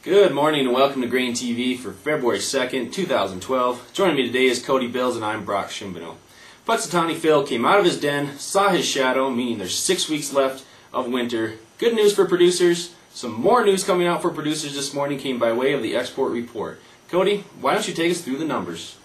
Good morning and welcome to GrainTV for February 2nd, 2012. Joining me today is Cody Bills and I'm Brock Shimbano. Puxatawny Phil came out of his den, saw his shadow, meaning there's 6 weeks left of winter. Good news for producers. Some more news coming out for producers this morning came by way of the export report. Cody, why don't you take us through the numbers?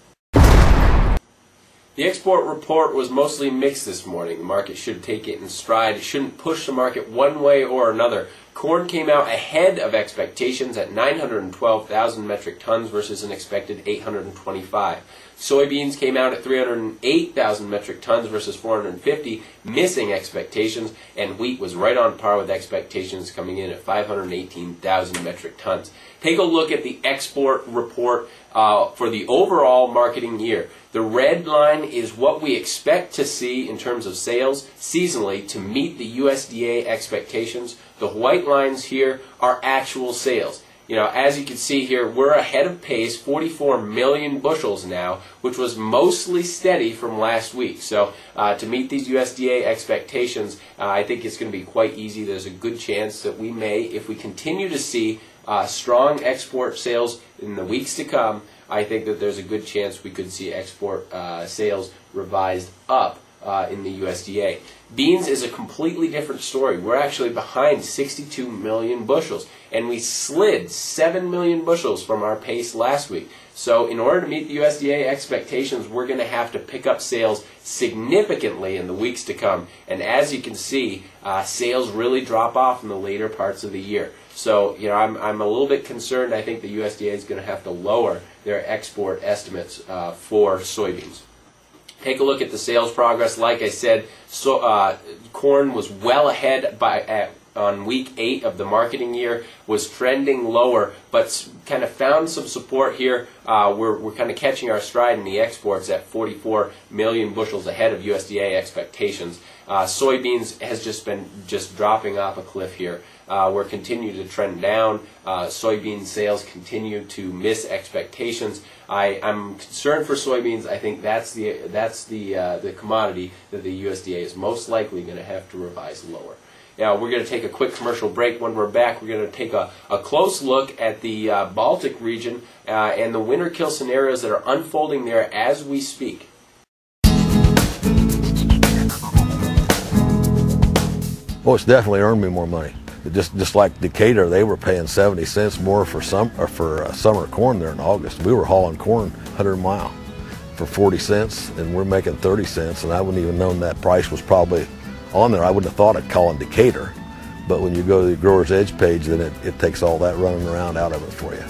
The export report was mostly mixed this morning. The market should take it in stride. It shouldn't push the market one way or another. Corn came out ahead of expectations at 912,000 metric tons versus an expected 825. Soybeans came out at 308,000 metric tons versus 450, missing expectations, and wheat was right on par with expectations, coming in at 518,000 metric tons. Take a look at the export report for the overall marketing year. The red line is what we expect to see in terms of sales seasonally to meet the USDA expectations. The white lines here are actual sales. You know, as you can see here, we're ahead of pace, 44 million bushels now, which was mostly steady from last week. So to meet these USDA expectations, I think it's going to be quite easy. There's a good chance that we may, if we continue to see strong export sales in the weeks to come, I think that there's a good chance we could see export sales revised up in the USDA. Beans is a completely different story. We're actually behind 62 million bushels, and we slid 7 million bushels from our pace last week. So in order to meet the USDA expectations, we're going to have to pick up sales significantly in the weeks to come. And as you can see, sales really drop off in the later parts of the year. So, you know, I'm a little bit concerned. I think the USDA is going to have to lower their export estimates for soybeans. Take a look at the sales progress. Like I said, corn was well ahead on week 8 of the marketing year, was trending lower, but kind of found some support here. We're kind of catching our stride in the exports at 44 million bushels ahead of USDA expectations. Soybeans has just been dropping off a cliff here. We're continuing to trend down. Soybean sales continue to miss expectations. I'm concerned for soybeans. I think that's the commodity that the USDA is most likely going to have to revise lower. Now, we're going to take a quick commercial break. When we're back, we're going to take a close look at the Baltic region and the winter kill scenarios that are unfolding there as we speak. Oh, it's definitely earned me more money. Just like Decatur, they were paying 70 cents more for summer corn there in August. We were hauling corn 100 mile for 40 cents, and we're making 30 cents, and I wouldn't even known that price was probably on there. I wouldn't have thought of calling Decatur, but when you go to the Grower's Edge page, then it takes all that running around out of it for you.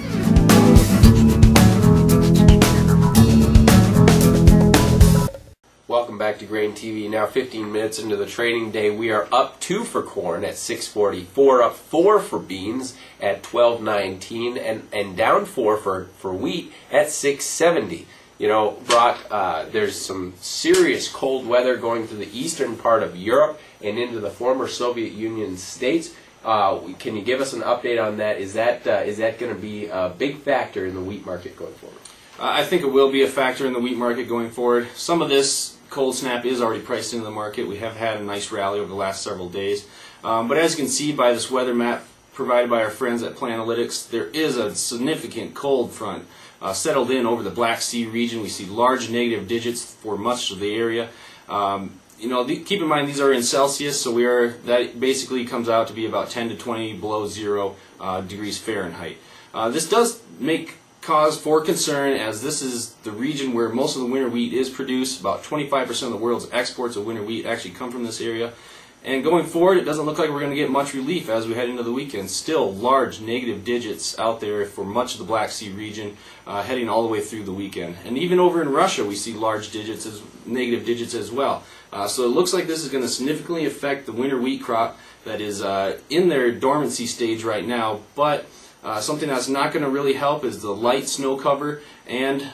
Welcome back to GrainTV. Now 15 minutes into the trading day, we are up 2 for corn at 6.44, up 4 for beans at 12.19, and down 4 for wheat at 6.70. You know, Brock, there's some serious cold weather going through the eastern part of Europe and into the former Soviet Union states. Can you give us an update on that? Is that going to be a big factor in the wheat market going forward? I think it will be a factor in the wheat market going forward. Some of this cold snap is already priced into the market. We have had a nice rally over the last several days. But as you can see by this weather map provided by our friends at Planalytics, there is a significant cold front settled in over the Black Sea region. We see large negative digits for much of the area. You know, keep in mind these are in Celsius, so that basically comes out to be about 10 to 20 below 0 degrees Fahrenheit. This does make cause for concern, as this is the region where most of the winter wheat is produced. About 25% of the world's exports of winter wheat actually come from this area. And going forward, it doesn't look like we're going to get much relief as we head into the weekend. Still large negative digits out there for much of the Black Sea region heading all the way through the weekend. And even over in Russia, we see large digits, negative digits as well. So it looks like this is going to significantly affect the winter wheat crop that is in their dormancy stage right now. But something that's not going to really help is the light snow cover, and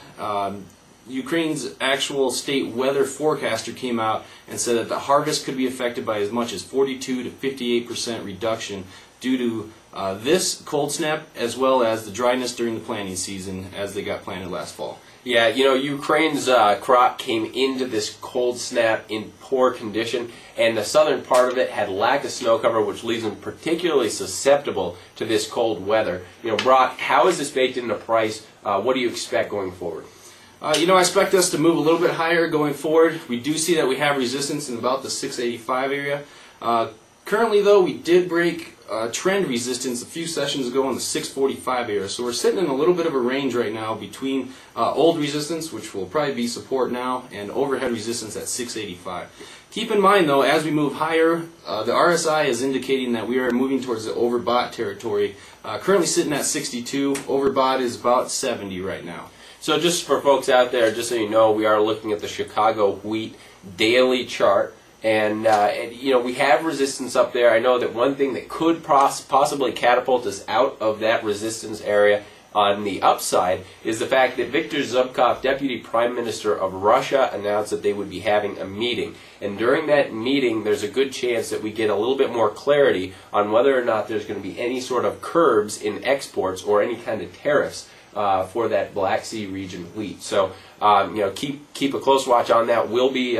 Ukraine's actual state weather forecaster came out and said that the harvest could be affected by as much as 42 to 58% reduction due to this cold snap, as well as the dryness during the planting season as they got planted last fall. Yeah, Ukraine's crop came into this cold snap in poor condition, and the southern part of it had lack of snow cover, which leaves them particularly susceptible to this cold weather. Brock, how is this baked into price? What do you expect going forward? I expect us to move a little bit higher going forward. We do see that we have resistance in about the 685 area. Currently, though, we did break trend resistance a few sessions ago in the 645 area. So we're sitting in a little bit of a range right now between old resistance, which will probably be support now, and overhead resistance at 685. Keep in mind, though, as we move higher, the RSI is indicating that we are moving towards the overbought territory. Currently sitting at 62. Overbought is about 70 right now. So just for folks out there, just so you know, we are looking at the Chicago wheat daily chart. And we have resistance up there. I know that one thing that could possibly catapult us out of that resistance area on the upside is the fact that Viktor Zubkov, Deputy Prime Minister of Russia, announced that they would be having a meeting. And during that meeting, there's a good chance that we get a little bit more clarity on whether or not there's going to be any sort of curbs in exports or any kind of tariffs for that Black Sea region wheat. So keep a close watch on that. We'll be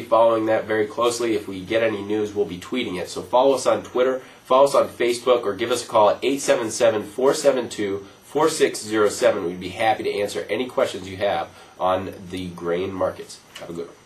following that very closely. If we get any news, we'll be tweeting it. So follow us on Twitter, follow us on Facebook, or give us a call at 877-472-4607. We'd be happy to answer any questions you have on the grain markets. Have a good one.